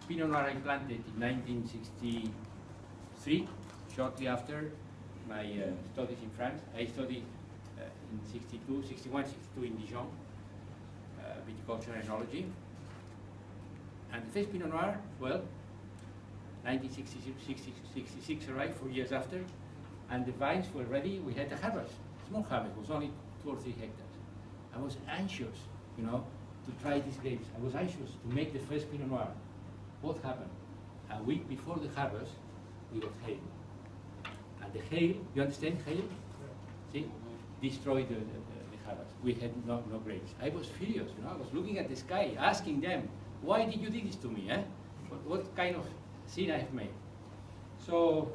Pinot Noir I planted in 1963, shortly after my studies in France. I studied in 62, 61, 62 in Dijon, viticulture and enology. And the first Pinot Noir, well, 1966 arrived, 4 years after, and the vines were ready. We had a harvest, small harvest, it was only 2 or 3 hectares. I was anxious, you know, to try these grapes. I was anxious to make the first Pinot Noir. What happened? A week before the harvest, we got hail. And the hail, you understand hail? See? Destroyed the harvest. We had no grapes. I was furious, you know, I was looking at the sky, asking them, why did you do this to me? Eh? What kind of sin I have made? So,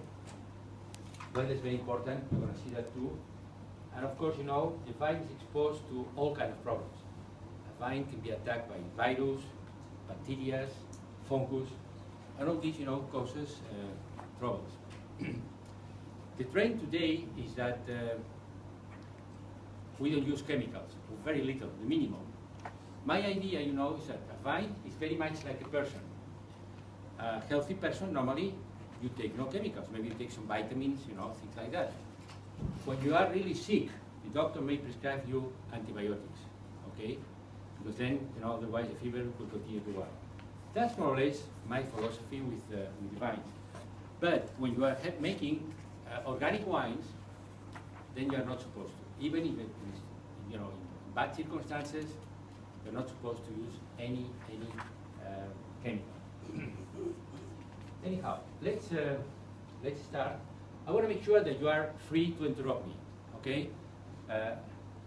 well, that's very important. You're going to see that too. And of course, you know, the vine is exposed to all kinds of problems. A vine can be attacked by virus, bacteria, fungus, and all this, you know, causes troubles. The trend today is that we don't use chemicals, or very little, the minimum. My idea, you know, is that a vine is very much like a person. A healthy person, normally, you take no chemicals. Maybe you take some vitamins, you know, things like that. When you are really sick, the doctor may prescribe you antibiotics, okay? Because then, you know, otherwise the fever will continue to run. That's more or less my philosophy with the vines. But when you are making organic wines, then you are not supposed to. Even if it is, you know, in bad circumstances, you're not supposed to use any chemical. Anyhow, let's start. I want to make sure that you are free to interrupt me, okay?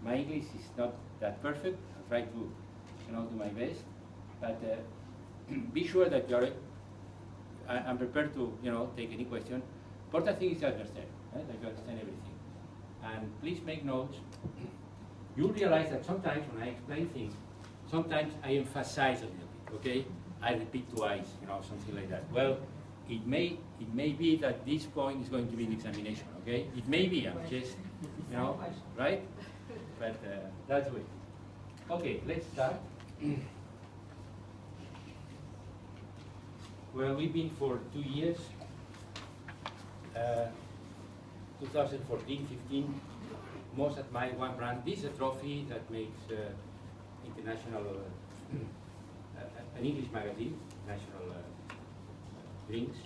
My English is not that perfect. I'll try to, you know, do my best, but be sure that you are. I'm prepared to, you know, take any question. Important thing is to understand, right? That you understand everything. And please make notes. You'll realize that sometimes when I explain things, sometimes I emphasize a little bit, okay? I repeat twice, you know, something like that. Well, it may be that this point is going to be an examination, okay? It may be, I'm just, you know, right? But that's the way. Okay, let's start. Well, we've been for 2 years, 2014, 15, most admired one brand. This is a trophy that makes international, an English magazine, national drinks.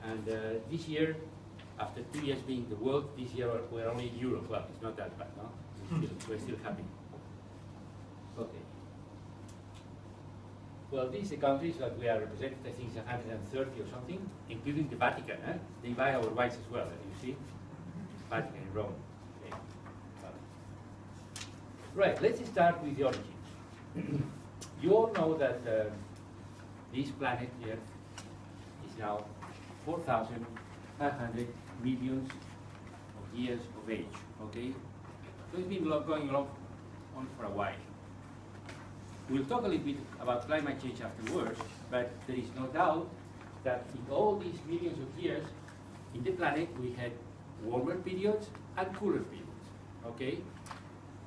And this year, after 2 years being the world, this year we're only in Europe. Well, it's not that bad, no? We're still happy. Okay. Well, these are the countries that we are represented. I think it's 130 or something, including the Vatican. Eh? They buy our wines as well, you see? Vatican in Rome. Okay. Right, let's start with the origins. You all know that this planet here is now 4,500 millions of years of age, okay? So it's been going along on for a while. We'll talk a little bit about climate change afterwards, but there is no doubt that in all these millions of years in the planet we had warmer periods and cooler periods, okay?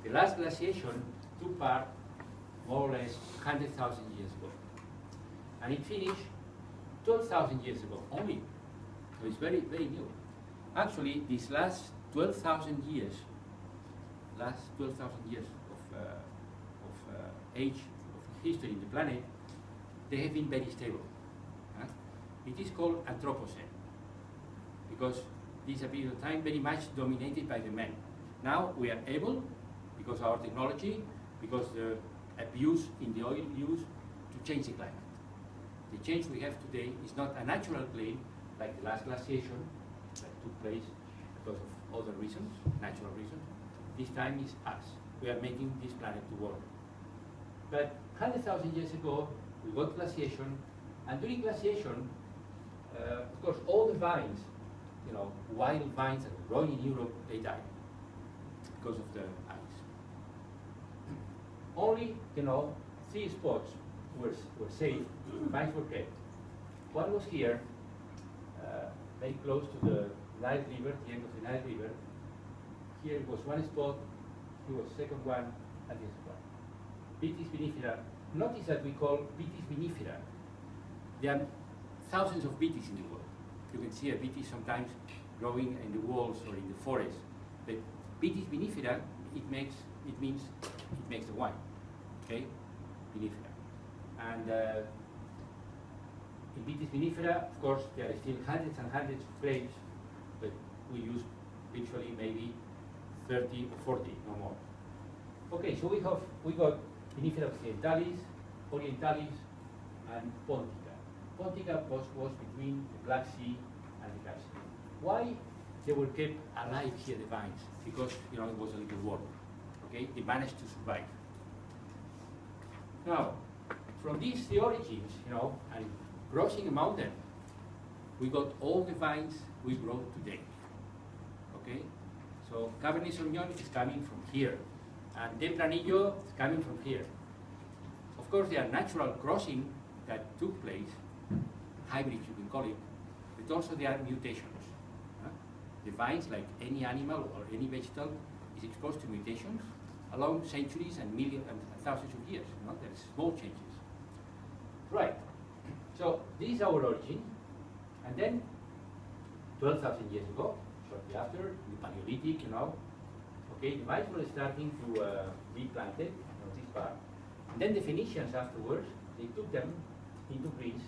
The last glaciation took part more or less 100,000 years ago. And it finished 12,000 years ago only. So it's very, very new. Actually, these last 12,000 years, of age, of history in the planet, they have been very stable. It is called Anthropocene, because this is a period of time very much dominated by the men. Now we are able, because of our technology, because the abuse in the oil use, to change the climate. The change we have today is not a natural plane like the last glaciation that took place because of other reasons, natural reasons. This time is us. We are making this planet to warm. But 100,000 years ago, we got glaciation, and during glaciation, of course, all the vines, you know, wild vines that were growing in Europe, they died because of the ice. Only, you know, 3 spots were safe, vines were kept. One was here, very close to the Nile River, the end of the Nile River. Here was one spot, here was the second one, and this one. Vitis vinifera. Notice that we call Vitis vinifera there are thousands of vitis in the world. You can see a vitis sometimes growing in the walls or in the forest. But vitis vinifera, it means it makes the wine. Okay, vinifera. And in vitis vinifera, of course, there are still hundreds and hundreds of grapes, but we use virtually maybe 30 or 40, no more. Okay, so we got vinifera occidentalis, orientalis, and pontica. Pontica was between the Black Sea and the Caspian. Why they were kept alive here, the vines? Because it was a little warm. Okay, they managed to survive. Now, from these the origins, and crossing a mountain, we got all the vines we grow today. Okay, so Cabernet Sauvignon is coming from here, and Tempranillo is coming from here. Of course, there are natural crossing that took place, hybrids you can call it, but also there are mutations. The vines, like any animal or any vegetable, is exposed to mutations along centuries and millions and thousands of years. There are small changes. Right. So this is our origin, and then 12,000 years ago, shortly after, the Paleolithic, okay, the vines were starting to be planted on this part. And then the Phoenicians afterwards, they took them into Greece.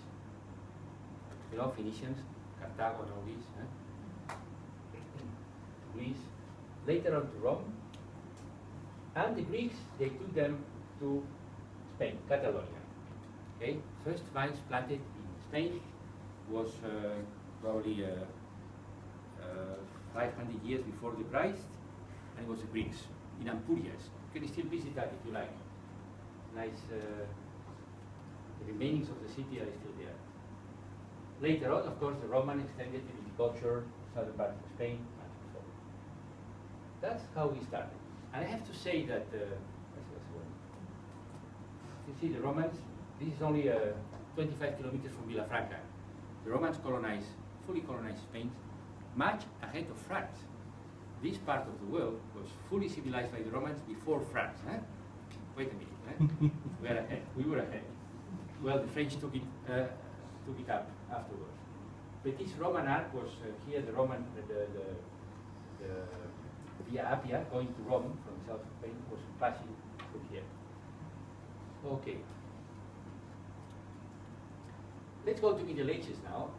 Phoenicians, Carthago and all these. Greece, later on to Rome. And the Greeks, they took them to Spain, Catalonia. Okay, first vines planted in Spain was probably 500 years before the Christ, and it was the Greeks in Ampurias. You can still visit that if you like. Nice, the remainings of the city are still there. Later on, of course, the Roman extended the viticulture, southern part of Spain, and so forth. That's how we started. And I have to say that, you see the Romans, this is only 25 kilometers from Vilafranca. The Romans fully colonized Spain, much ahead of France. This part of the world was fully civilized by the Romans before France. Wait a minute, we were ahead. Well, the French took it up afterwards. But this Roman arc was here, the Via Appia, going to Rome from the south of Spain, was passing through here. Okay. Let's go to Middle Ages now.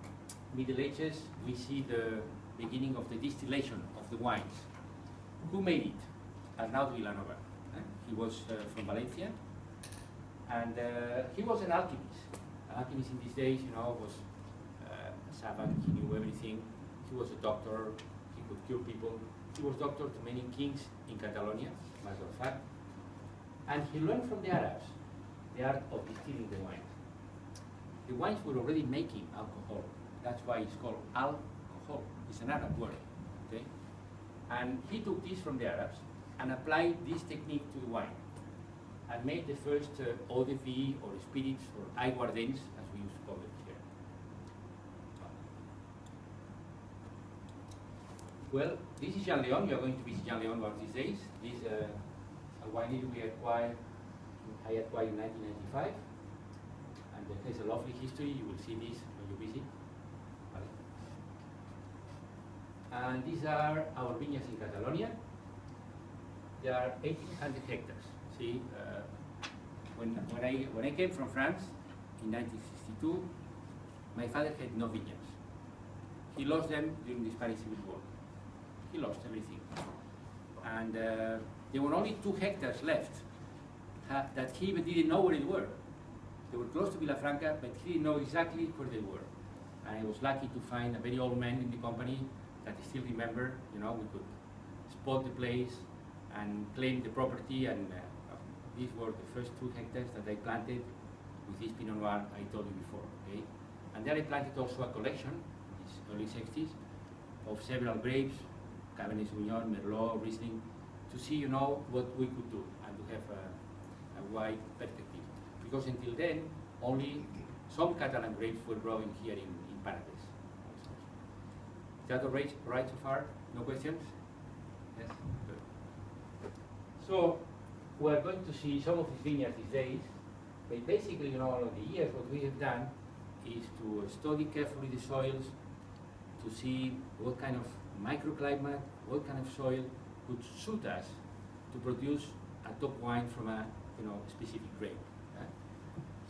Middle Ages, we see the beginning of the distillation of the wines. Who made it? Arnau de Vilanova. He was from Valencia, and he was an alchemist. An alchemist in these days, was a savant, he knew everything. He was a doctor, he could cure people. He was doctor to many kings in Catalonia, matter of fact. And he learned from the Arabs the art of distilling the wines. The wines were already making alcohol. That's why it's called alcohol. It's an Arab word. Okay? And he took this from the Arabs and applied this technique to the wine and made the first eau de vie or spirits or aiguardents, as we used to call it here. Well, this is Jean Leon. You are going to visit Jean Leon one of these days. This is a winery I acquired in 1995. And it has a lovely history. You will see this when you visit. And these are our vineyards in Catalonia. There are 1,800 hectares. See, when I came from France in 1962, my father had no vineyards. He lost them during the Spanish Civil War. He lost everything. And there were only 2 hectares left that he even didn't know where they were. They were close to Vilafranca, but he didn't know exactly where they were. And I was lucky to find a very old man in the company that I still remember. We could spot the place and claim the property, and these were the first 2 hectares that I planted with this Pinot Noir I told you before. Okay? And there I planted also a collection, in these early 60s, of several grapes, Cabernet Sauvignon, Merlot, Riesling, to see what we could do and to have a wide perspective. Because until then, only some Catalan grapes were growing here in Penedès. Is that all right so far? No questions? Yes? Good. So, we're going to see some of these vineyards these days, but basically, along the years, what we have done is to study carefully the soils, to see what kind of microclimate, what kind of soil would suit us to produce a top wine from a specific grape.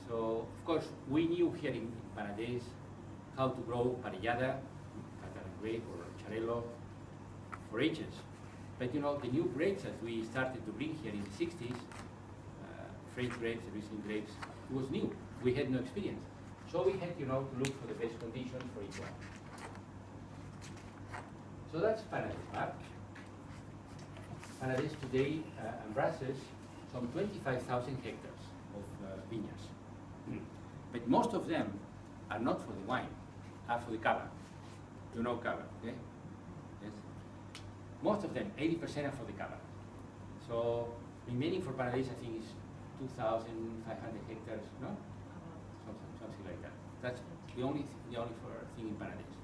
So of course we knew here in Penedès how to grow parellada, Catalan grape or Xarel·lo for ages. But the new grapes that we started to bring here in the 60s, French grapes, the Riesling grapes, it was new. We had no experience. So we had to look for the best conditions for each one. So that's Penedès map. Penedès today embraces some 25,000 hectares of vineyards. But most of them are not for the wine, are for the cava. You know cava, okay? Yes. Most of them, 80% are for the cava. So remaining for Penedès, I think, is 2,500 hectares, no? Something like that. That's the only thing in Penedès.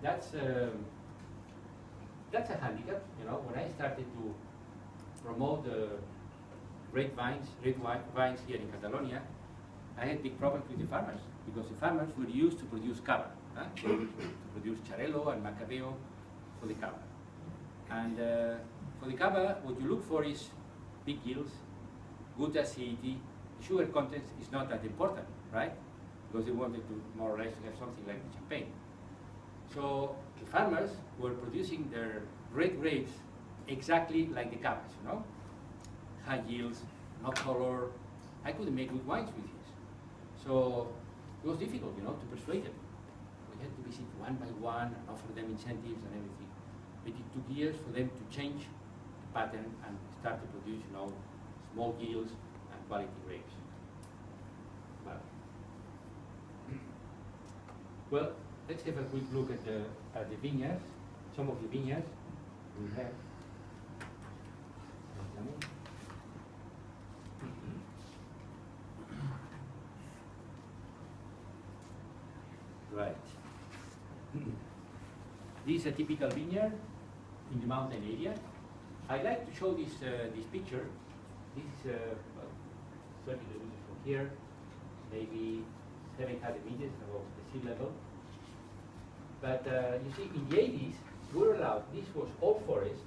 That's a handicap, when I started to promote red vines here in Catalonia, I had big problems with the farmers, because the farmers were used to produce cava, to produce Xarel·lo and Macabeo for the cava. And for the cava, what you look for is big yields, good acidity. The sugar content is not that important, right? Because they wanted to more or less have something like the champagne. So the farmers were producing their red grapes exactly like the cavas, high yields, no color. I couldn't make good wines with this. So it was difficult, to persuade them. We had to visit one by one and offer them incentives and everything. But it took years for them to change the pattern and start to produce, small yields and quality grapes. Well, let's have a quick look at the vineyards, some of the vineyards we have. Right. This is a typical vineyard in the mountain area. I'd like to show this picture. This is 30 kilometers from here, maybe 700 meters above the sea level. But you see, in the 80s, we were allowed, this was all forest,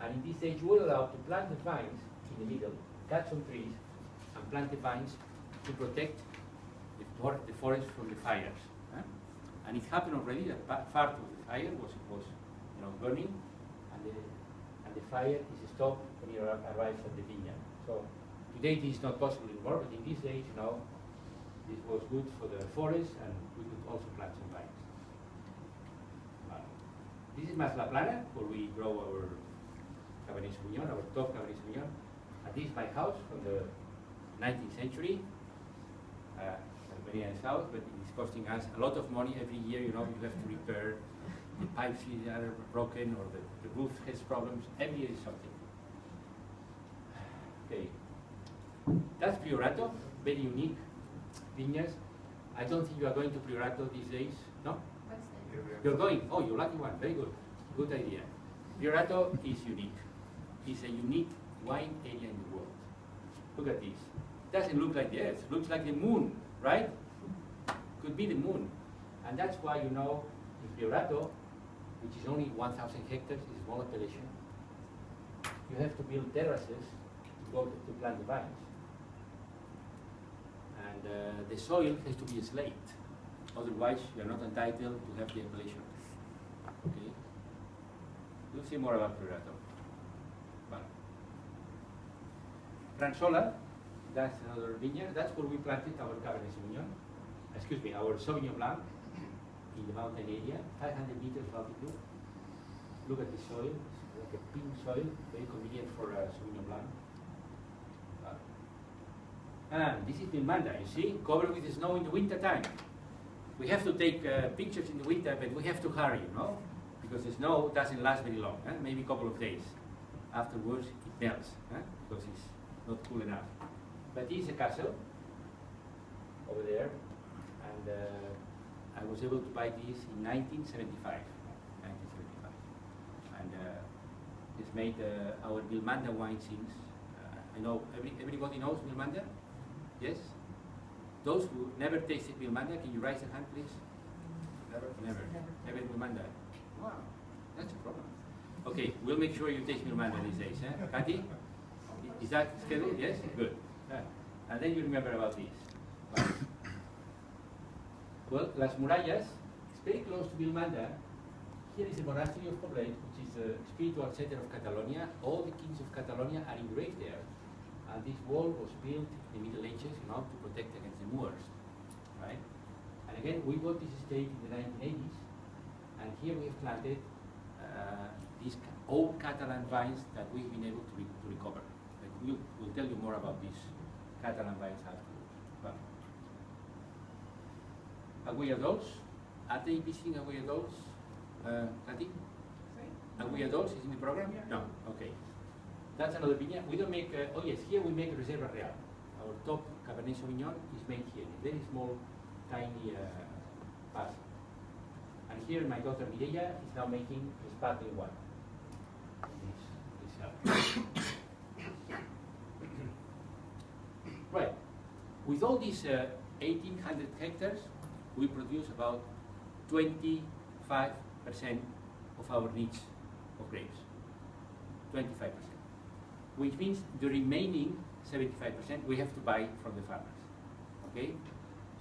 and in this age we were allowed to plant the vines in the middle, cut some trees, and plant the vines to protect the forest from the fires. And it happened already that part of the fire was burning, and the fire is stopped when you arrive at the vineyard. So today this is not possible anymore, but in these days, this was good for the forest, and we could also plant some vines. This is Mas La Plana, where we grow our Cabernet Sauvignon, our top Cabernet Sauvignon. And this is my house from the 19th century. Very nice house, but it is costing us a lot of money every year. You have to repair the pipes are broken, or the roof has problems. Every year is something. Okay, that's Priorato, very unique vineyards. I don't think you are going to Priorato these days, no? You're going? Oh, you're lucky one. Very good. Good idea. Priorato is unique. It's a unique wine area in the world. Look at this. Doesn't look like the Earth. Looks like the moon, right? Could be the moon. And that's why, in Priorato, which is only 1,000 hectares, is a small appellation, you have to build terraces to plant the vines. And the soil has to be slate. Otherwise, you are not entitled to have the appellation. Okay? We'll see more about Priorato. Fransola, that's another vineyard. That's where we planted our Cabernet Sauvignon. Excuse me, our Sauvignon Blanc in the mountain area, 500 meters of altitude. Look at the soil. It's like a pink soil, very convenient for Sauvignon Blanc. And this is Vilmanda, you see, covered with snow in the winter time. We have to take pictures in the winter, but we have to hurry, because the snow doesn't last very long, maybe a couple of days. Afterwards, it melts, because it's not cool enough. But this is a castle over there, and I was able to buy this in 1975. And it's made our Vilmanda wine since. I know everybody knows Vilmanda? Yes? Those who never tasted Vilmanda, can you raise your hand, please? Never. Never Vilmanda. Wow, that's a problem. Okay, we'll make sure you taste Vilmanda these days, eh? Kathy? Is that scheduled? Yes? Good. And then you remember about this. Right. Well, Las Murallas is very close to Vilmanda. Here is the monastery of Poblet, which is the spiritual center of Catalonia. All the kings of Catalonia are engraved there. And this wall was built in the Middle Ages, to protect against the Moors, right? And again, we bought this estate in the 1980s, and here we have planted these old Catalan vines that we've been able to recover. But we'll tell you more about these Catalan vines afterwards. Well, Aguayadols, are they visiting Aguayadols? Kathy? Aguayadols is in the program? Yeah. No, okay. That's another vineyard. We don't make, oh yes, here we make Reserva Real. Our top Cabernet Sauvignon is made here, in a very small, tiny parcel. And here my daughter Mireia is now making sparkling wine. Right. With all these 1,800 hectares, we produce about 25% of our needs of grapes. 25%. Which means the remaining 75% we have to buy from the farmers. Okay?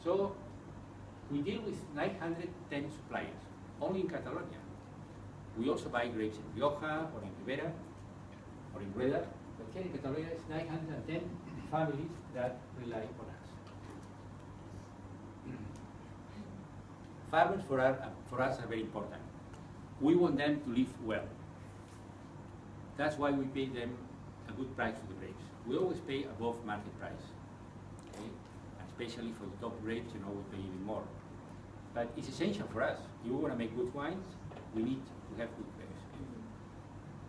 So we deal with 910 suppliers, only in Catalonia. We also buy grapes in Rioja or in Ribera or in Rueda, but here in Catalonia it's 910 families that rely on us. Farmers for us are very important. We want them to live well. That's why we pay them a good price for the grapes. We always pay above market price. Okay? Especially for the top grapes, we pay even more. But it's essential for us. If we want to make good wines, we need to have good grapes.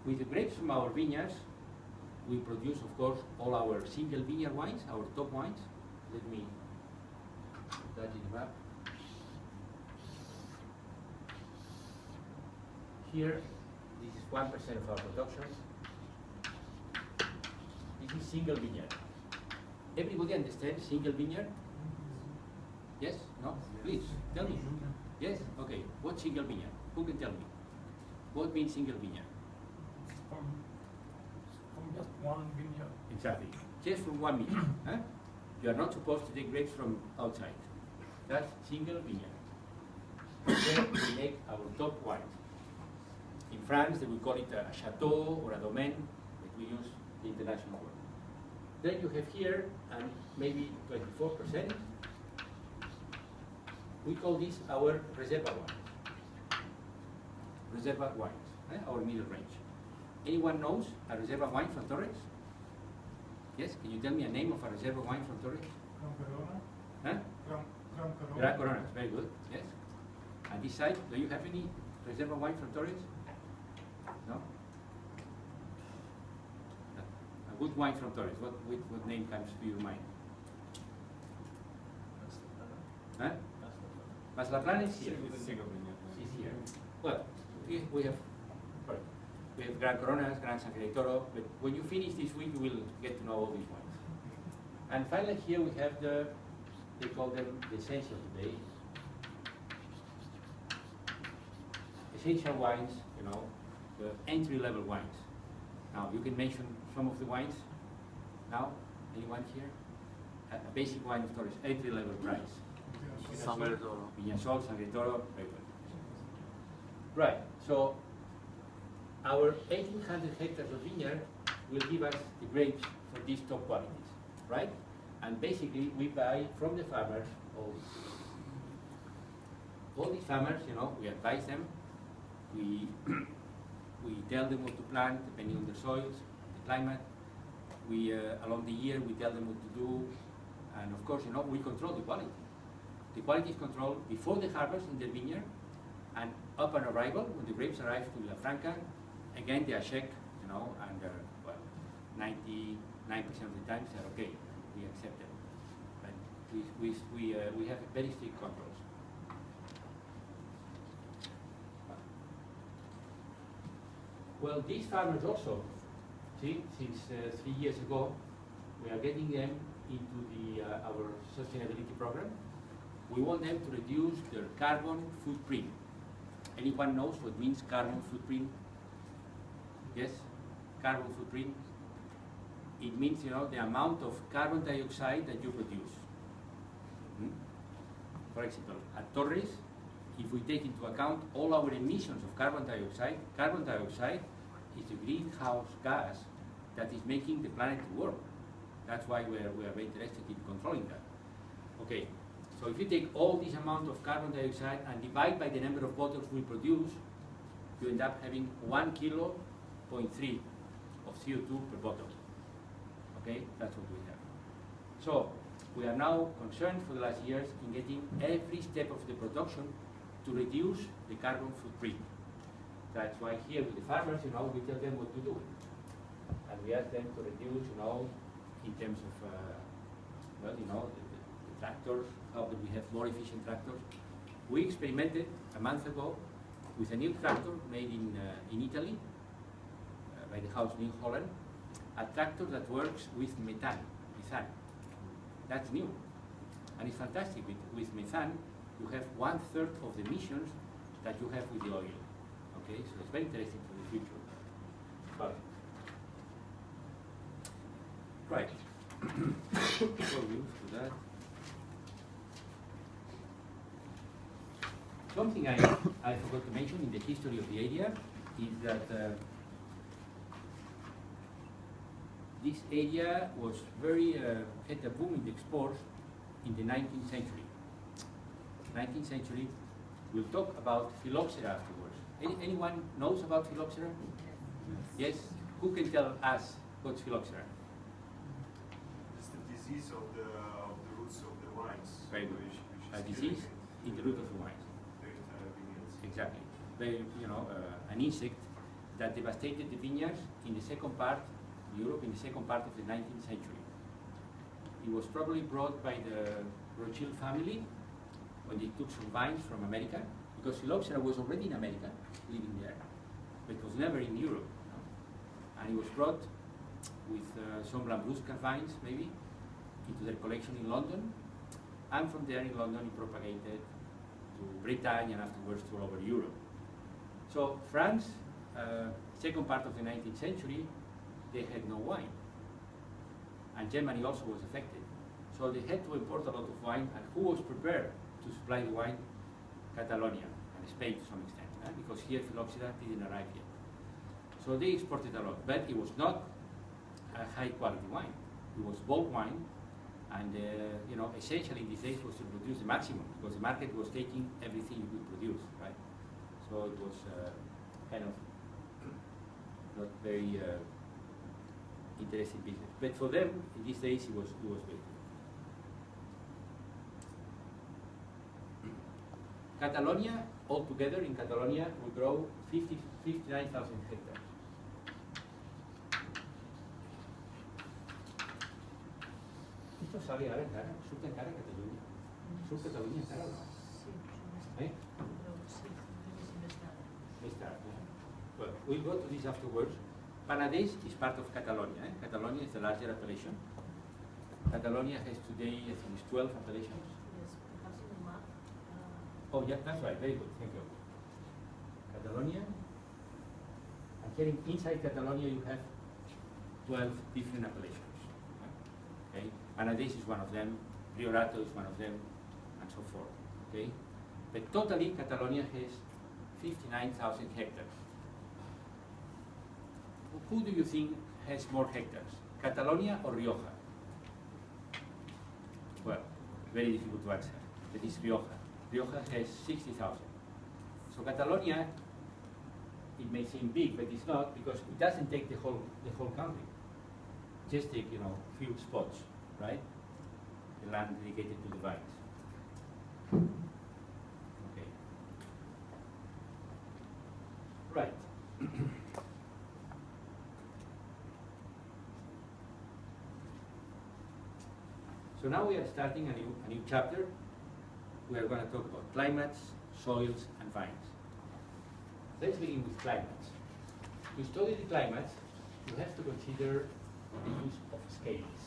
With the grapes from our vineyards, we produce, of course, all our single vineyard wines, our top wines. Let me put that in the map. Here, this is 1% of our production. This is single vineyard. Everybody understands single vineyard? Yes? No? Please, tell me. Yes? Okay. What's single vineyard? Who can tell me? What means single vineyard? From just one vineyard. Exactly. Just from one vineyard. Huh? You are not supposed to take grapes from outside. That's single vineyard. Then we make our top wines. In France, they will call it a chateau or a domaine, but we use the international word. Then you have here, and maybe 24%. We call this our Reserva wines. Reserva wines, our middle range. Anyone knows a Reserva wine from Torres? Yes? Can you tell me a name of a Reserva wine from Torres? Gran Corona. Huh? Gran Corona. Gran Corona, very good. Yes. And this side, do you have any Reserva wine from Torres? No? A good wine from Torres. What name comes to your mind? Huh? Mas La Plana is here. Is here. Well, we have Gran Coronas, Gran Sangre-Toro, but when you finish this week, you will get to know all these wines. And finally, here we have they call them the essential today. Essential wines, the entry-level wines. Now, you can mention some of the wines. Now, anyone here? A basic wine of Torres, entry-level price. Sangre-Toro. Viñasol, Sangre-Toro, very good. Right, so our 1,800 hectares of vineyard will give us the grapes for these top qualities, right? And basically, we buy from the farmers all these farmers, we advise them, we tell them what to plant depending on the soils, the climate. We along the year we tell them what to do, and of course, we control the quality. The quality is controlled before the harvest in the vineyard, and upon arrival, when the grapes arrive to Vilafranca, again they are checked, and 99% of the time they're okay, we accept them. But we have very strict controls. Well, these farmers also, see, since 3 years ago, we are getting them into our sustainability program. We want them to reduce their carbon footprint. Anyone knows what means carbon footprint? Yes? Carbon footprint. It means, you know, the amount of carbon dioxide that you produce. For example, at Torres, if we take into account all our emissions of carbon dioxide is the greenhouse gas that is making the planet work. That's why we are very interested in controlling that. Okay, so if you take all this amount of carbon dioxide and divide by the number of bottles we produce, you end up having 1.3 kilo of CO2 per bottle. Okay, that's what we have. So we are now concerned for the last years in getting every step of the production to reduce the carbon footprint. That's why here with the farmers, you know, we tell them what to do. And we ask them to reduce, you know, in terms of, well, you know, the tractors, how can we have more efficient tractors. We experimented a month ago with a new tractor made in Italy, by the house in Holland, a tractor that works with methane. That's new. And it's fantastic. With methane, you have 1/3 of the emissions that you have with the oil. Okay, so it's very interesting for the future. But, right. Before we move to that, something I forgot to mention in the history of the area is that this area was very, had a boom in the exports in the 19th century. 19th century, we'll talk about phylloxera afterwards. Anyone knows about phylloxera? Yes? Who can tell us what's phylloxera? It's the disease of the roots of the wines. Very good. Which A is disease killing in the root of the wines. the entire vineyards. Exactly. Very, you know, an insect that devastated the vineyards in the second part, Europe, in the second part of the 19th century. It was probably brought by the Rothschild family when they took some vines from America, because phylloxera was already in America, living there, but it was never in Europe. No? And it was brought with some Lambrusca vines, maybe, into their collection in London, and from there in London it propagated to Britain and afterwards to all over Europe. So France, second part of the 19th century, they had no wine. And Germany also was affected. So they had to import a lot of wine, and who was prepared to supply the wine? Catalonia and Spain to some extent, because here phylloxera didn't arrive yet. So they exported a lot, but it was not a high quality wine. It was bulk wine, and you know, essentially these days was to produce the maximum, because the market was taking everything you could produce, right? So it was kind of not very interesting business. But for them, in these days, it was very good. Catalonia, altogether in Catalonia, will grow 59,000 hectares. Esto sale ahora cara, surte cara Cataluña. ¿Surte Cataluña cara o no? Sí, Més tard. Well, we'll go to this afterwards. Penedès is part of Catalonia. Catalonia is the larger appellation. Catalonia has today, I think, 12 appellations. Yes, perhaps in the map. Oh, yeah, that's right. Very good. Thank you. Catalonia. And here inside Catalonia, you have 12 different appellations. Okay. Penedès is one of them. Priorato is one of them, and so forth. Okay. But totally, Catalonia has 59,000 hectares. Who do you think has more hectares, Catalonia or Rioja? Well, very difficult to answer. It is Rioja. Rioja has 60,000. So Catalonia, it may seem big, but it's not, because it doesn't take the whole country. Just take, you know, few spots, right? The land dedicated to the vines. Okay. Right. So now we are starting a new chapter. We are going to talk about climates, soils, and vines. Let's begin with climates. To study the climates, you have to consider the use of scales.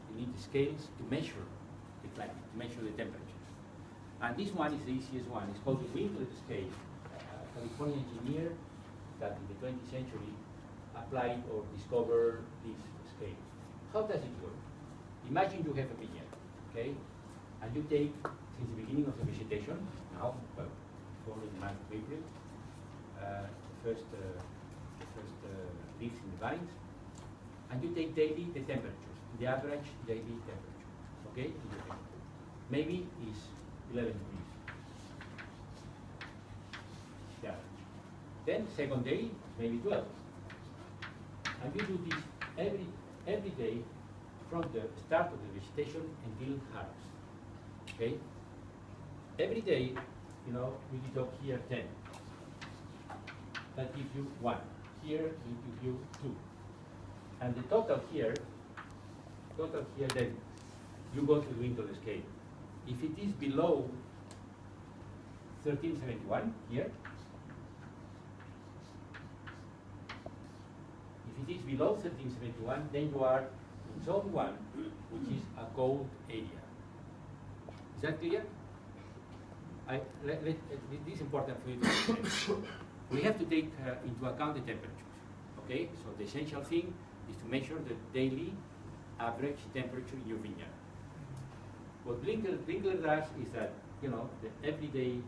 You need the scales to measure the climate, to measure the temperatures. And this one is the easiest one. It's called the Winkler scale. A Californian engineer that in the 20th century applied or discovered this scale. How does it work? Imagine you have a vineyard, okay? And you take, since the beginning of the vegetation, now, well, before the month of April, the first leaves in the vines, and you take daily the temperatures, the average daily temperature, okay? In the vineyard. Maybe is 11 degrees. The average. Then second day, maybe 12. And you do this every day from the start of the vegetation until harvest. Okay? Every day, you know, we deduct here 10. That gives you 1. Here, we give you 2. And the total here, then you go to the Winkler scale. If it is below 1371 here, if it is below 1371, then you are in zone 1, which is a cold area. Is that clear? This is important for you to understand. We have to take into account the temperatures. Okay, so the essential thing is to measure the daily average temperature in your vineyard. What Winkler does is that, you know, the everyday